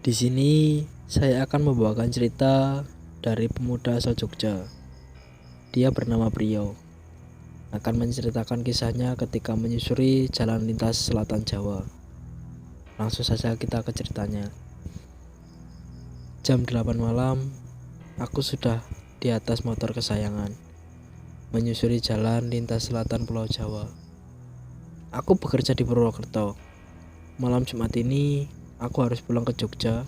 Di sini saya akan membawakan cerita dari pemuda asal Jogja. Dia bernama Priyo. Akan menceritakan kisahnya ketika menyusuri jalan lintas selatan Jawa. Langsung saja kita ke ceritanya. Jam 8 malam, aku sudah di atas motor kesayangan, menyusuri jalan lintas selatan Pulau Jawa. Aku bekerja di Purwokerto. Malam Jumat ini, aku harus pulang ke Jogja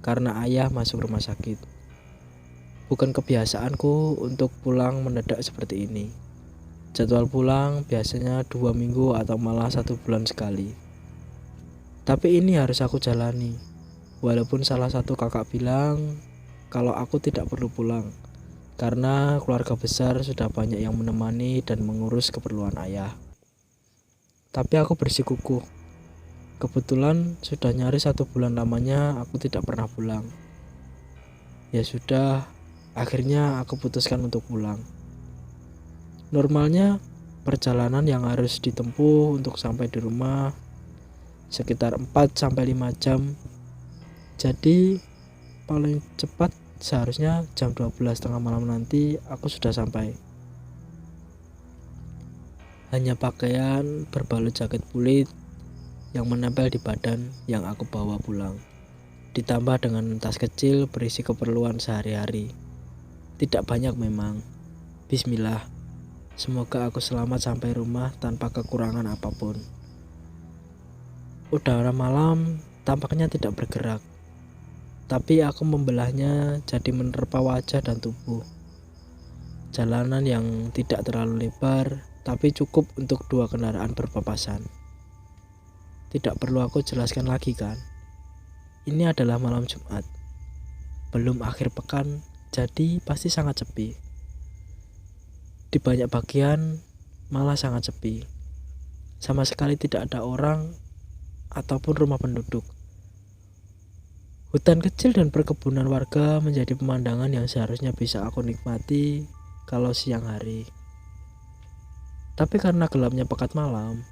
karena ayah masuk rumah sakit. Bukan kebiasaanku untuk pulang mendadak seperti ini. Jadwal pulang biasanya 2 minggu atau malah 1 bulan sekali. Tapi ini harus aku jalani. Walaupun salah satu kakak bilang kalau aku tidak perlu pulang karena keluarga besar sudah banyak yang menemani dan mengurus keperluan ayah. Tapi aku bersikukuh. Kebetulan sudah nyaris 1 bulan lamanya aku tidak pernah pulang. Ya sudah, akhirnya aku putuskan untuk pulang. Normalnya perjalanan yang harus ditempuh untuk sampai di rumah sekitar 4-5 jam. Jadi paling cepat seharusnya jam 12 tengah malam nanti aku sudah sampai. Hanya pakaian berbalut jaket kulit yang menempel di badan yang aku bawa pulang, ditambah dengan tas kecil berisi keperluan sehari-hari. Tidak banyak memang. Bismillah, semoga aku selamat sampai rumah tanpa kekurangan apapun. Udara malam tampaknya tidak bergerak, tapi aku membelahnya jadi menerpa wajah dan tubuh. Jalanan yang tidak terlalu lebar, tapi cukup untuk 2 kendaraan berpapasan. Tidak perlu aku jelaskan lagi kan? Ini adalah malam Jumat. Belum akhir pekan, jadi pasti sangat sepi. Di banyak bagian malah sangat sepi. Sama sekali tidak ada orang ataupun rumah penduduk. Hutan kecil dan perkebunan warga menjadi pemandangan yang seharusnya bisa aku nikmati kalau siang hari. Tapi karena gelapnya pekat malam,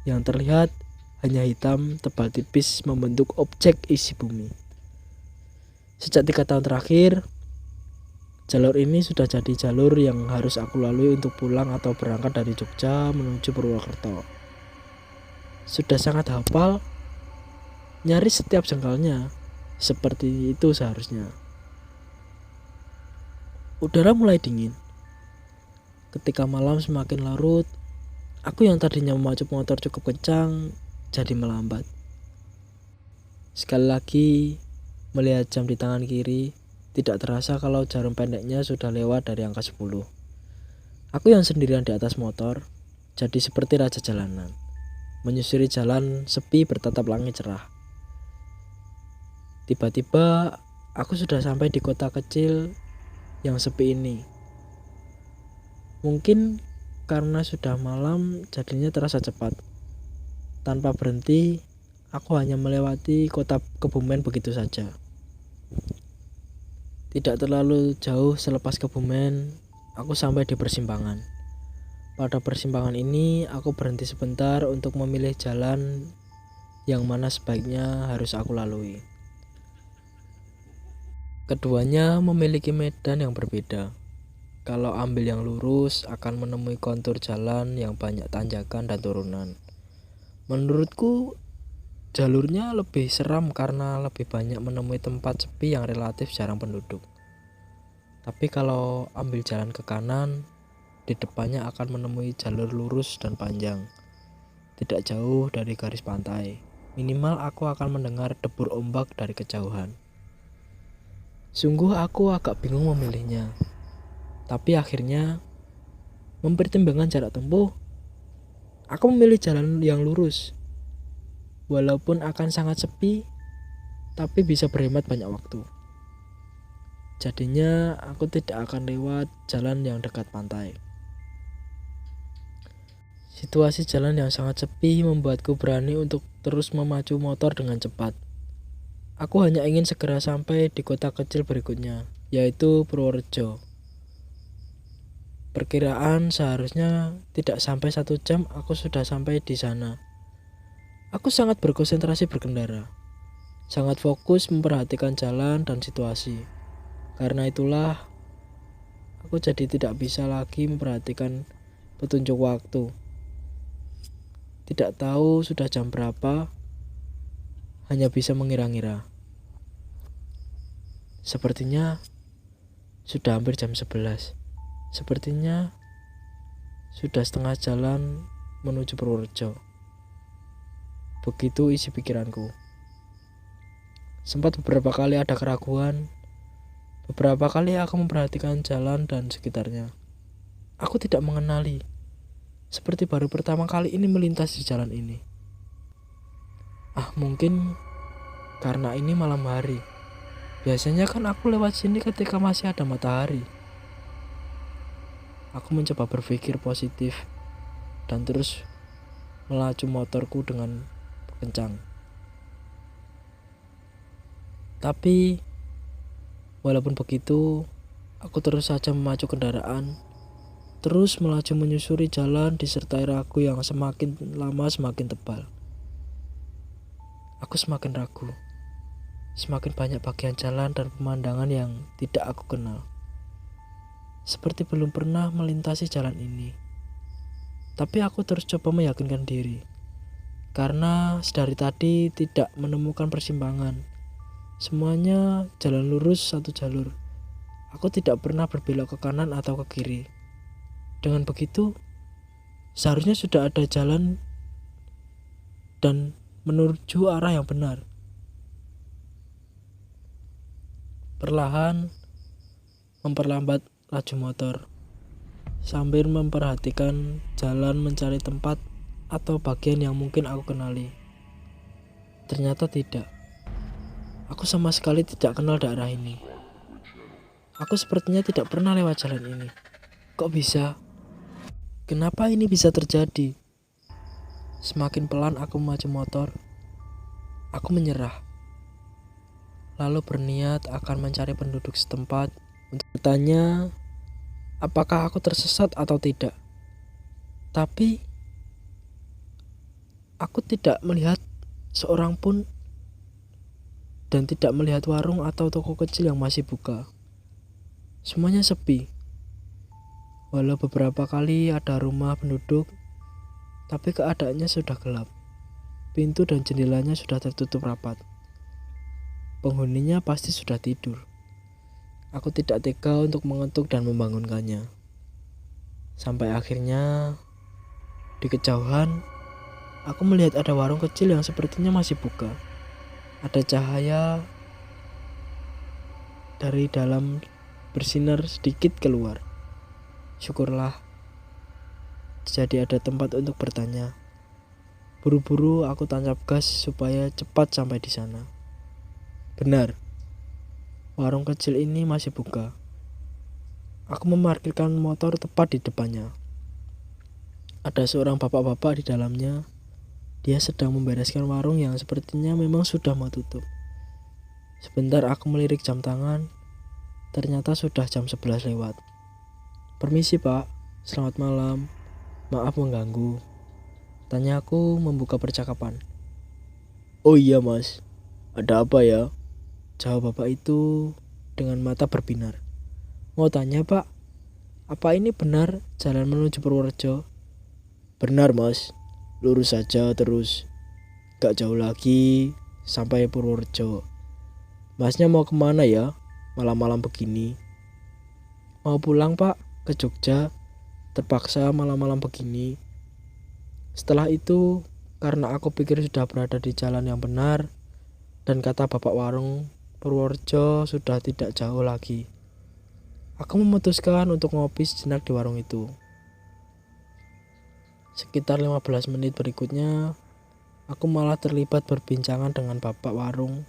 yang terlihat hanya hitam tebal tipis membentuk objek isi bumi. Sejak 3 tahun terakhir, jalur ini sudah jadi jalur yang harus aku lalui untuk pulang atau berangkat dari Jogja menuju Purwokerto. Sudah sangat hafal, nyaris setiap jengkalnya. Seperti itu seharusnya. Udara mulai dingin. Ketika malam semakin larut, aku yang tadinya memacu motor cukup kencang jadi melambat. Sekali lagi melihat jam di tangan kiri, tidak terasa kalau jarum pendeknya sudah lewat dari angka 10. Aku yang sendirian di atas motor jadi seperti raja jalanan, menyusuri jalan sepi bertatap langit cerah. Tiba-tiba aku sudah sampai di kota kecil yang sepi ini. Mungkin karena sudah malam jadinya terasa cepat. Tanpa berhenti, aku hanya melewati kota Kebumen begitu saja. Tidak terlalu jauh selepas Kebumen, aku sampai di persimpangan. Pada persimpangan ini, aku berhenti sebentar untuk memilih jalan yang mana sebaiknya harus aku lalui. Keduanya memiliki medan yang berbeda. Kalau ambil yang lurus, akan menemui kontur jalan yang banyak tanjakan dan turunan. Menurutku, jalurnya lebih seram karena lebih banyak menemui tempat sepi yang relatif jarang penduduk. Tapi kalau ambil jalan ke kanan, di depannya akan menemui jalur lurus dan panjang. Tidak jauh dari garis pantai. Minimal aku akan mendengar debur ombak dari kejauhan. Sungguh aku agak bingung memilihnya. Tapi akhirnya, mempertimbangkan jarak tempuh, aku memilih jalan yang lurus. Walaupun akan sangat sepi, tapi bisa berhemat banyak waktu. Jadinya aku tidak akan lewat jalan yang dekat pantai. Situasi jalan yang sangat sepi membuatku berani untuk terus memacu motor dengan cepat. Aku hanya ingin segera sampai di kota kecil berikutnya, yaitu Purworejo. Perkiraan seharusnya tidak sampai 1 jam aku sudah sampai di sana. Aku sangat berkonsentrasi berkendara. sangat fokus memperhatikan jalan dan situasi. Karena itulah, aku jadi tidak bisa lagi memperhatikan petunjuk waktu. Tidak tahu sudah jam berapa, hanya bisa mengira-ngira. Sepertinya sudah hampir jam 11. Sepertinya sudah setengah jalan menuju Purworejo. Begitu isi pikiranku. Sempat beberapa kali ada keraguan. Beberapa kali aku memperhatikan jalan dan sekitarnya. Aku tidak mengenali. Seperti baru pertama kali ini melintas di jalan ini. Mungkin karena ini malam hari. Biasanya kan aku lewat sini ketika masih ada matahari. Aku mencoba berpikir positif dan terus melaju motorku dengan kencang. Tapi walaupun begitu, aku terus saja memacu kendaraan, terus melaju menyusuri jalan disertai ragu yang semakin lama semakin tebal. Aku semakin ragu. Semakin banyak bagian jalan dan pemandangan yang tidak aku kenal. Seperti belum pernah melintasi jalan ini. Tapi aku terus coba meyakinkan diri. Karena sedari tadi tidak menemukan persimpangan. Semuanya jalan lurus satu jalur. Aku tidak pernah berbelok ke kanan atau ke kiri. Dengan begitu, seharusnya sudah ada jalan dan menuju arah yang benar. Perlahan memperlambat laju motor sambil memperhatikan jalan mencari tempat atau bagian yang mungkin aku kenali. Ternyata tidak. Aku sama sekali tidak kenal daerah ini. Aku sepertinya tidak pernah lewat jalan ini. Kok bisa? Kenapa ini bisa terjadi? Semakin pelan aku maju motor, aku menyerah. Lalu berniat akan mencari penduduk setempat untuk bertanya apakah aku tersesat atau tidak. Tapi aku tidak melihat seorang pun dan tidak melihat warung atau toko kecil yang masih buka. Semuanya sepi. Walau beberapa kali ada rumah penduduk, tapi keadaannya sudah gelap. Pintu dan jendelanya sudah tertutup rapat. Penghuninya pasti sudah tidur. Aku tidak tega untuk mengetuk dan membangunkannya. Sampai akhirnya, di kejauhan, aku melihat ada warung kecil yang sepertinya masih buka. Ada cahaya dari dalam bersinar sedikit keluar. Syukurlah, jadi ada tempat untuk bertanya. Buru-buru aku tancap gas supaya cepat sampai di sana. Benar, warung kecil ini masih buka. Aku memarkirkan motor tepat di depannya. Ada seorang bapak-bapak di dalamnya. Dia sedang membereskan warung yang sepertinya memang sudah mau tutup. Sebentar aku melirik jam tangan. Ternyata sudah jam 11 lewat. Permisi pak, selamat malam. Maaf mengganggu. Tanyaku membuka percakapan. Oh iya mas, ada apa ya? Jawab bapak itu dengan mata berbinar. Mau tanya pak, apa ini benar jalan menuju Purworejo? Benar mas, lurus saja terus. Gak jauh lagi sampai Purworejo. Masnya mau kemana ya? Malam-malam begini. Mau pulang pak, ke Jogja. Terpaksa malam-malam begini. Setelah itu, karena aku pikir sudah berada di jalan yang benar, dan kata bapak warung, Purworejo sudah tidak jauh lagi. Aku memutuskan untuk ngopi sejenak di warung itu. Sekitar 15 menit berikutnya, aku malah terlibat berbincangan dengan bapak warung.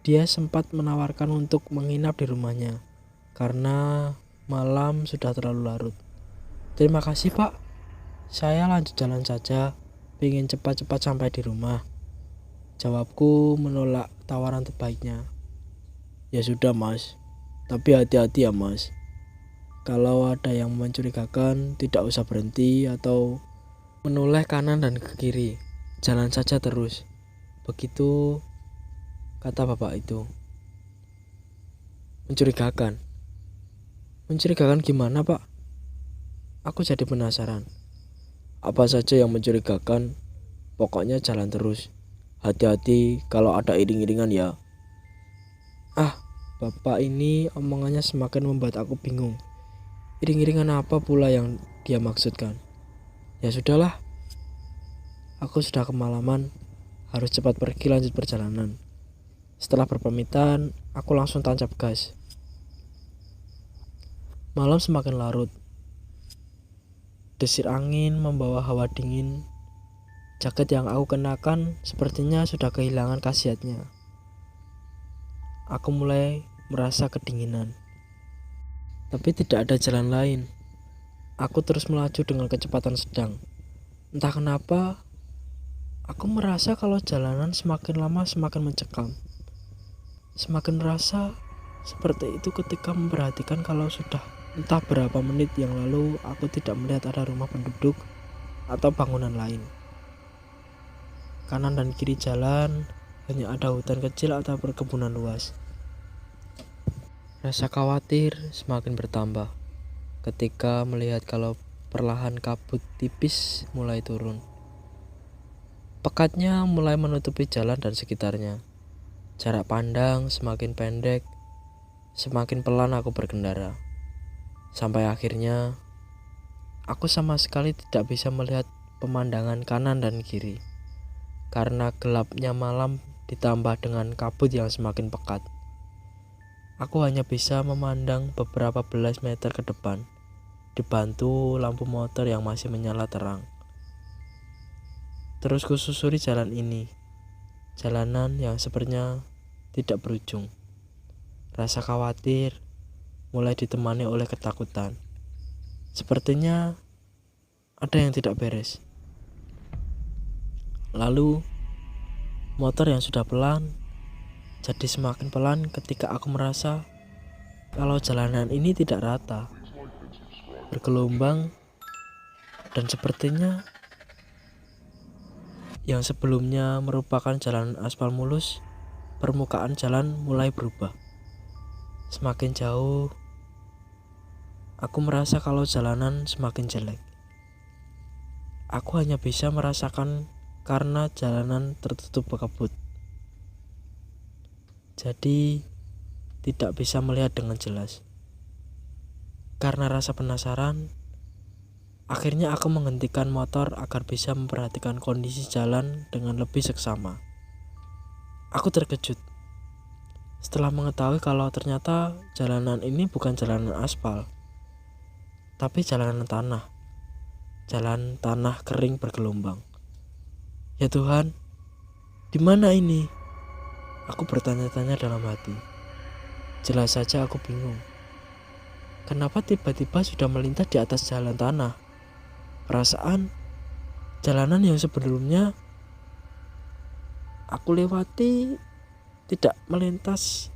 Dia sempat menawarkan untuk menginap di rumahnya, karena malam sudah terlalu larut. Terima kasih pak, saya lanjut jalan saja, ingin cepat-cepat sampai di rumah. Jawabku menolak tawaran terbaiknya. Ya sudah mas, tapi hati-hati ya mas. Kalau ada yang mencurigakan, tidak usah berhenti atau menoleh kanan dan ke kiri. Jalan saja terus. Begitu kata bapak itu. Mencurigakan. Mencurigakan gimana, Pak? Aku jadi penasaran. Apa saja yang mencurigakan, pokoknya jalan terus. Hati-hati kalau ada iring-iringan ya. Ah, bapak ini omongannya semakin membuat aku bingung. Iring-iringan apa pula yang dia maksudkan? Ya sudahlah, aku sudah kemalaman, harus cepat pergi lanjut perjalanan. Setelah berpamitan, aku langsung tancap gas. Malam semakin larut. Desir angin membawa hawa dingin. Jaket yang aku kenakan sepertinya sudah kehilangan khasiatnya. Aku mulai merasa kedinginan. Tapi tidak ada jalan lain. Aku terus melaju dengan kecepatan sedang. Entah kenapa, aku merasa kalau jalanan semakin lama semakin mencekam. Semakin merasa seperti itu ketika memperhatikan kalau sudah entah berapa menit yang lalu aku tidak melihat ada rumah penduduk atau bangunan lain. Kanan dan kiri jalan hanya ada hutan kecil atau perkebunan luas. Rasa khawatir semakin bertambah ketika melihat kalau perlahan kabut tipis mulai turun. Pekatnya mulai menutupi jalan dan sekitarnya. Jarak pandang semakin pendek, semakin pelan aku berkendara. Sampai akhirnya, aku sama sekali tidak bisa melihat pemandangan kanan dan kiri. Karena gelapnya malam ditambah dengan kabut yang semakin pekat. Aku hanya bisa memandang beberapa belas meter ke depan, dibantu lampu motor yang masih menyala terang. Terus kususuri jalan ini, jalanan yang sepertinya tidak berujung. Rasa khawatir mulai ditemani oleh ketakutan. Sepertinya ada yang tidak beres. Lalu, motor yang sudah pelan jadi semakin pelan ketika aku merasa kalau jalanan ini tidak rata, bergelombang, dan sepertinya yang sebelumnya merupakan jalan aspal mulus, permukaan jalan mulai berubah. Semakin jauh, aku merasa kalau jalanan semakin jelek. Aku hanya bisa merasakan karena jalanan tertutup kabut. Jadi, tidak bisa melihat dengan jelas. Karena rasa penasaran, akhirnya aku menghentikan motor agar bisa memperhatikan kondisi jalan dengan lebih seksama. Aku terkejut setelah mengetahui kalau ternyata jalanan ini bukan jalanan aspal, tapi jalanan tanah. Jalan tanah kering bergelombang. Ya Tuhan, di mana ini? Aku bertanya-tanya dalam hati. Jelas saja aku bingung. Kenapa tiba-tiba sudah melintas di atas jalan tanah? Perasaan jalanan yang sebelumnya aku lewati tidak melintas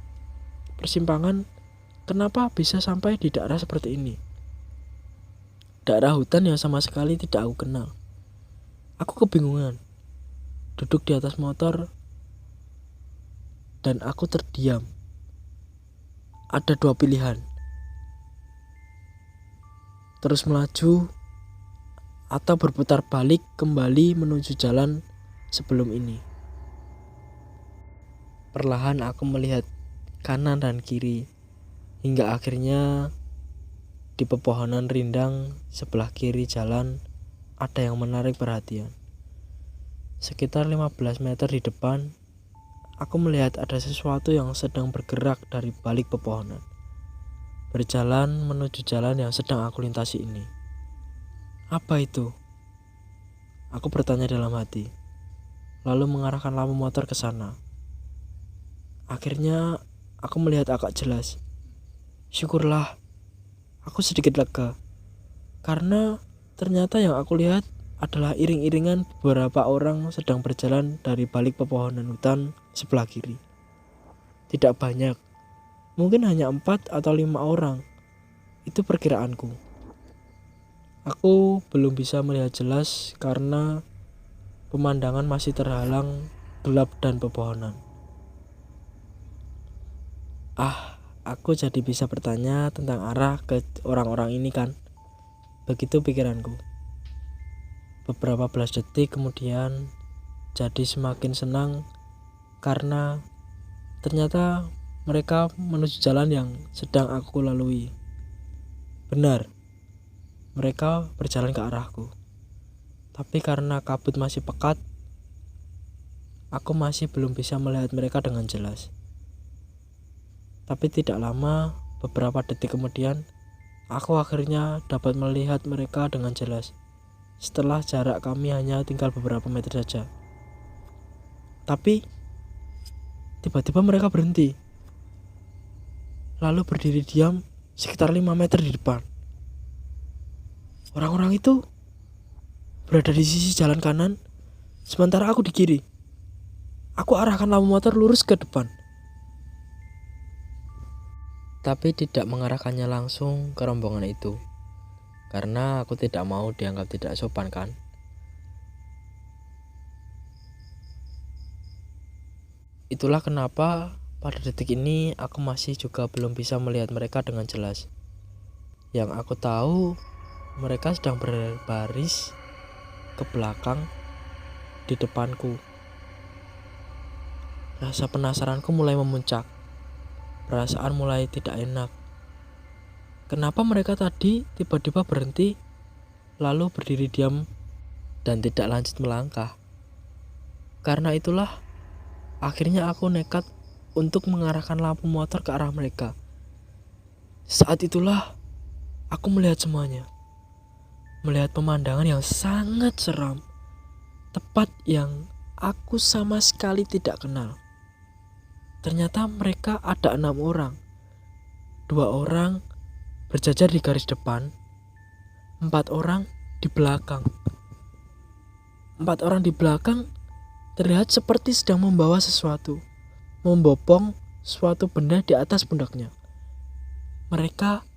persimpangan, kenapa bisa sampai di daerah seperti ini? Daerah hutan yang sama sekali tidak aku kenal. Aku kebingungan, duduk di atas motor, dan aku terdiam. Ada dua pilihan. Terus melaju, atau berputar balik kembali menuju jalan sebelum ini. Perlahan aku melihat kanan dan kiri, hingga akhirnya di pepohonan rindang sebelah kiri jalan ada yang menarik perhatian. Sekitar 15 meter di depan, aku melihat ada sesuatu yang sedang bergerak dari balik pepohonan, berjalan menuju jalan yang sedang aku lintasi ini. Apa itu? Aku bertanya dalam hati, lalu mengarahkan lampu motor ke sana. Akhirnya aku melihat agak jelas. Syukurlah, aku sedikit lega, karena ternyata yang aku lihat adalah iring-iringan beberapa orang sedang berjalan dari balik pepohonan hutan sebelah kiri. Tidak banyak, mungkin hanya 4 atau 5 orang. Itu perkiraanku. Aku belum bisa melihat jelas karena pemandangan masih terhalang gelap dan pepohonan. Aku jadi bisa bertanya tentang arah ke orang-orang ini kan. Begitu pikiranku. Beberapa belas detik kemudian jadi semakin senang karena ternyata mereka menuju jalan yang sedang aku lalui. Benar, mereka berjalan ke arahku. Tapi karena kabut masih pekat, aku masih belum bisa melihat mereka dengan jelas. Tapi tidak lama, beberapa detik kemudian, aku akhirnya dapat melihat mereka dengan jelas. Setelah jarak kami hanya tinggal beberapa meter saja. Tapi tiba-tiba mereka berhenti. Lalu berdiri diam sekitar 5 meter di depan. Orang-orang itu berada di sisi jalan kanan, sementara aku di kiri. Aku arahkan lampu motor lurus ke depan. Tapi tidak mengarahkannya langsung ke rombongan itu. Karena aku tidak mau dianggap tidak sopan kan. Itulah kenapa pada detik ini aku masih juga belum bisa melihat mereka dengan jelas. Yang aku tahu mereka sedang berbaris ke belakang di depanku. Rasa penasaranku mulai memuncak. Perasaan mulai tidak enak. Kenapa mereka tadi tiba-tiba berhenti lalu berdiri diam dan tidak lanjut melangkah? Karena itulah akhirnya aku nekat untuk mengarahkan lampu motor ke arah mereka. Saat itulah aku melihat semuanya. Melihat pemandangan yang sangat seram. Tempat yang aku sama sekali tidak kenal. Ternyata mereka ada 6 orang. 2 orang berjajar di garis depan, 4 orang di belakang. 4 orang di belakang terlihat seperti sedang membawa sesuatu, membopong suatu benda di atas pundaknya. Mereka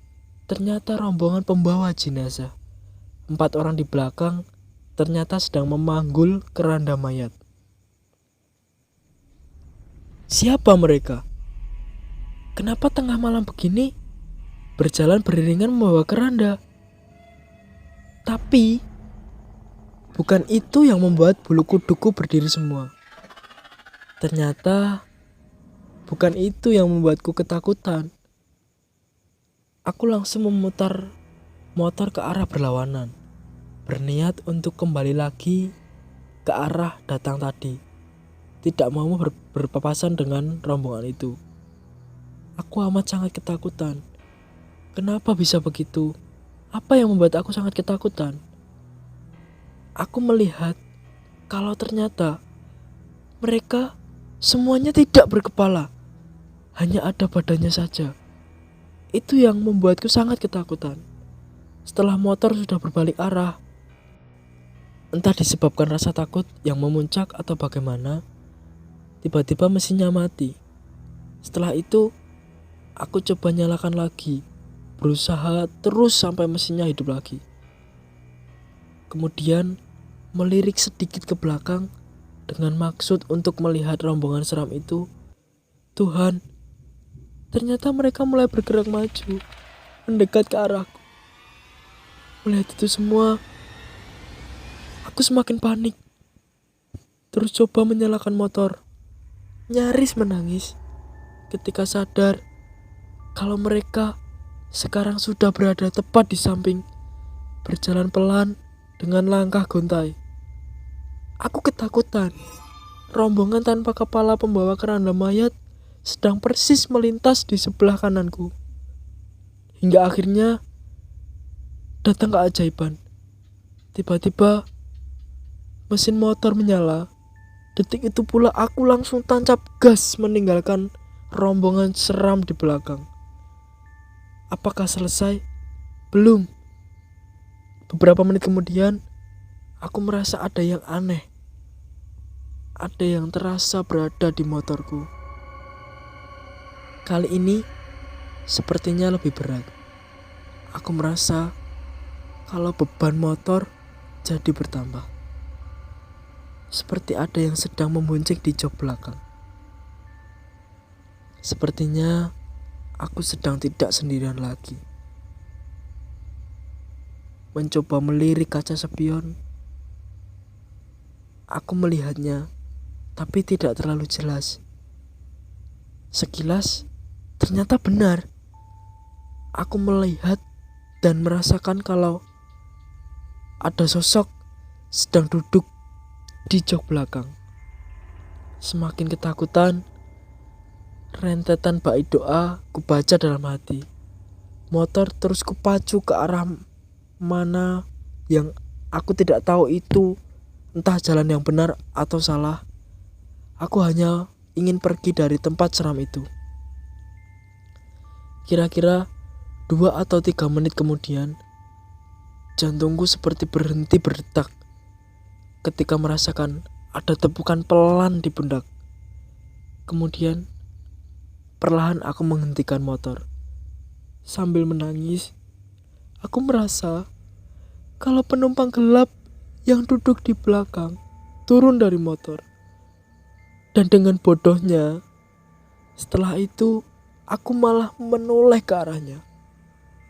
ternyata rombongan pembawa jenazah. 4 orang di belakang ternyata sedang memanggul keranda mayat. Siapa mereka? Kenapa tengah malam begini berjalan beriringan membawa keranda? Tapi bukan itu yang membuat bulu kuduku berdiri semua. Ternyata bukan itu yang membuatku ketakutan. Aku langsung memutar motor ke arah berlawanan, berniat untuk kembali lagi ke arah datang tadi. Tidak mau berpapasan dengan rombongan itu. Aku amat sangat ketakutan. Kenapa bisa begitu? Apa yang membuat aku sangat ketakutan? Aku melihat kalau ternyata mereka semuanya tidak berkepala, hanya ada badannya saja. Itu yang membuatku sangat ketakutan. Setelah motor sudah berbalik arah, entah disebabkan rasa takut yang memuncak atau bagaimana, tiba-tiba mesinnya mati. Setelah itu, aku coba nyalakan lagi, berusaha terus sampai mesinnya hidup lagi. Kemudian, melirik sedikit ke belakang dengan maksud untuk melihat rombongan seram itu. Tuhan, ternyata mereka mulai bergerak maju, mendekat ke arahku. Melihat itu semua, aku semakin panik. Terus coba menyalakan motor. Nyaris menangis ketika sadar kalau mereka sekarang sudah berada tepat di samping, berjalan pelan dengan langkah gontai. Aku ketakutan. Rombongan tanpa kepala pembawa keranda mayat sedang persis melintas di sebelah kananku. Hingga akhirnya datang keajaiban. Tiba-tiba mesin motor menyala. Detik itu pula aku langsung tancap gas meninggalkan rombongan seram di belakang. Apakah selesai? Belum. Beberapa menit kemudian, aku merasa ada yang aneh. Ada yang terasa berada di motorku. Kali ini, sepertinya lebih berat. Aku merasa kalau beban motor jadi bertambah. Seperti ada yang sedang membonceng di jok belakang. Sepertinya aku sedang tidak sendirian lagi. Mencoba melirik kaca spion, aku melihatnya, tapi tidak terlalu jelas. Sekilas, ternyata benar. Aku melihat dan merasakan kalau ada sosok sedang duduk di jok belakang. Semakin ketakutan, rentetan bait doa kubaca dalam hati. Motor terus kupacu ke arah mana yang aku tidak tahu itu entah jalan yang benar atau salah. Aku hanya ingin pergi dari tempat seram itu. Kira-kira 2 atau 3 menit kemudian, jantungku seperti berhenti berdetak ketika merasakan ada tepukan pelan di pundak. Kemudian, perlahan aku menghentikan motor. Sambil menangis, aku merasa kalau penumpang gelap yang duduk di belakang turun dari motor. Dan dengan bodohnya, setelah itu aku malah menoleh ke arahnya.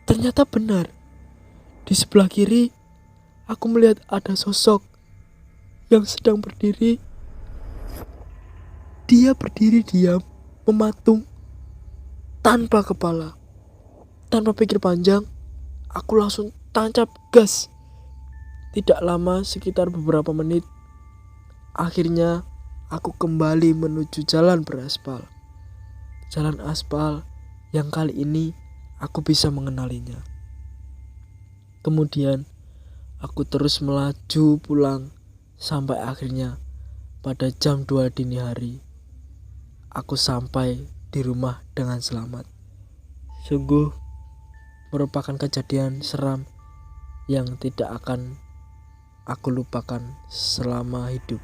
Ternyata benar. Di sebelah kiri, aku melihat ada sosok yang sedang berdiri. Dia berdiri diam, mematung, tanpa kepala. Tanpa pikir panjang, aku langsung tancap gas. Tidak lama, sekitar beberapa menit, akhirnya aku kembali menuju jalan beraspal. Jalan aspal yang kali ini aku bisa mengenalinya. Kemudian aku terus melaju pulang sampai akhirnya pada jam 2 dini hari aku sampai di rumah dengan selamat. Sungguh merupakan kejadian seram yang tidak akan aku lupakan selama hidup.